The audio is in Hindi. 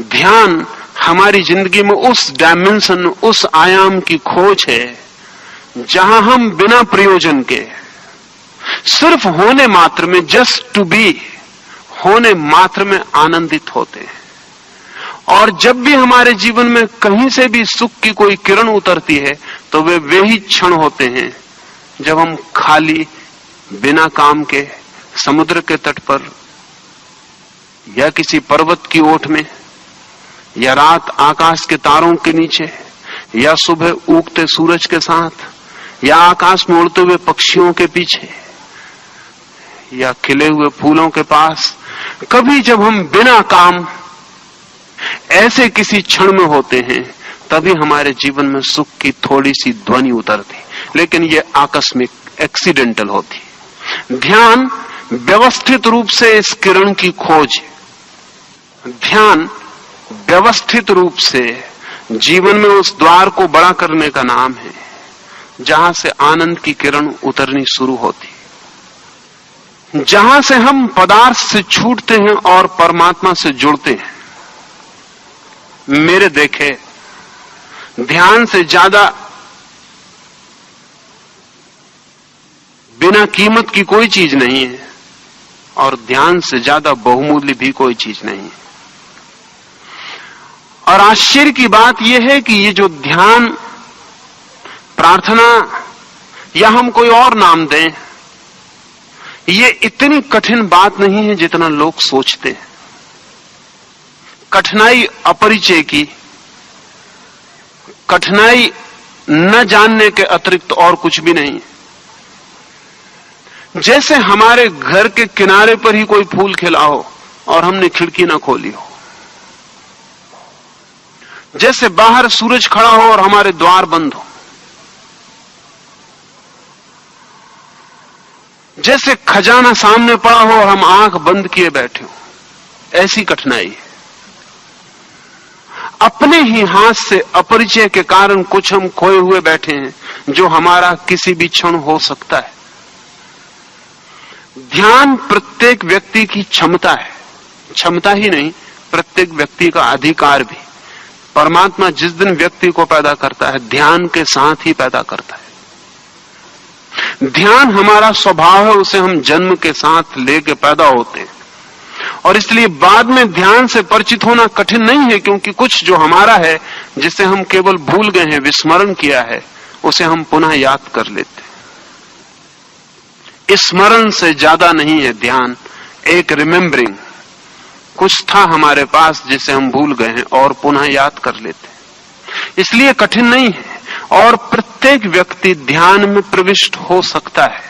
ध्यान हमारी जिंदगी में उस डायमेंशन, उस आयाम की खोज है जहां हम बिना प्रयोजन के सिर्फ होने मात्र में, जस्ट टू बी, होने मात्र में आनंदित होते हैं। और जब भी हमारे जीवन में कहीं से भी सुख की कोई किरण उतरती है तो वे ही क्षण होते हैं जब हम खाली बिना काम के समुद्र के तट पर या किसी पर्वत की ओट में या रात आकाश के तारों के नीचे या सुबह उगते सूरज के साथ या आकाश में उड़ते हुए पक्षियों के पीछे या खिले हुए फूलों के पास, कभी जब हम बिना काम ऐसे किसी क्षण में होते हैं तभी हमारे जीवन में सुख की थोड़ी सी ध्वनि उतरती, लेकिन ये आकस्मिक, एक्सीडेंटल होती। ध्यान व्यवस्थित रूप से इस किरण की खोज, ध्यान व्यवस्थित रूप से जीवन में उस द्वार को बड़ा करने का नाम है जहां से आनंद की किरण उतरनी शुरू होती, जहां से हम पदार्थ से छूटते हैं और परमात्मा से जुड़ते हैं। मेरे देखे ध्यान से ज्यादा बिना कीमत की कोई चीज नहीं है और ध्यान से ज्यादा बहुमूल्य भी कोई चीज नहीं है। और आश्चर्य की बात यह है कि ये जो ध्यान, प्रार्थना या हम कोई और नाम दें, ये इतनी कठिन बात नहीं है जितना लोग सोचते हैं। कठिनाई अपरिचय की, कठिनाई न जानने के अतिरिक्त और कुछ भी नहीं है। जैसे हमारे घर के किनारे पर ही कोई फूल खिला हो और हमने खिड़की ना खोली हो, जैसे बाहर सूरज खड़ा हो और हमारे द्वार बंद हो, जैसे खजाना सामने पड़ा हो और हम आंख बंद किए बैठे हो, ऐसी कठिनाई है। अपने ही हाथ से अपरिचय के कारण कुछ हम खोए हुए बैठे हैं जो हमारा किसी भी क्षण हो सकता है। ध्यान प्रत्येक व्यक्ति की क्षमता है, क्षमता ही नहीं, प्रत्येक व्यक्ति का अधिकार भी। परमात्मा जिस दिन व्यक्ति को पैदा करता है ध्यान के साथ ही पैदा करता है। ध्यान हमारा स्वभाव है, उसे हम जन्म के साथ लेके पैदा होते हैं और इसलिए बाद में ध्यान से परिचित होना कठिन नहीं है, क्योंकि कुछ जो हमारा है, जिसे हम केवल भूल गए हैं, विस्मरण किया है, उसे हम पुनः याद कर लेते हैं। स्मरण से ज्यादा नहीं है ध्यान, एक रिमेम्बरिंग, कुछ था हमारे पास जिसे हम भूल गए हैं और पुनः याद कर लेते हैं, इसलिए कठिन नहीं है। और प्रत्येक व्यक्ति ध्यान में प्रविष्ट हो सकता है।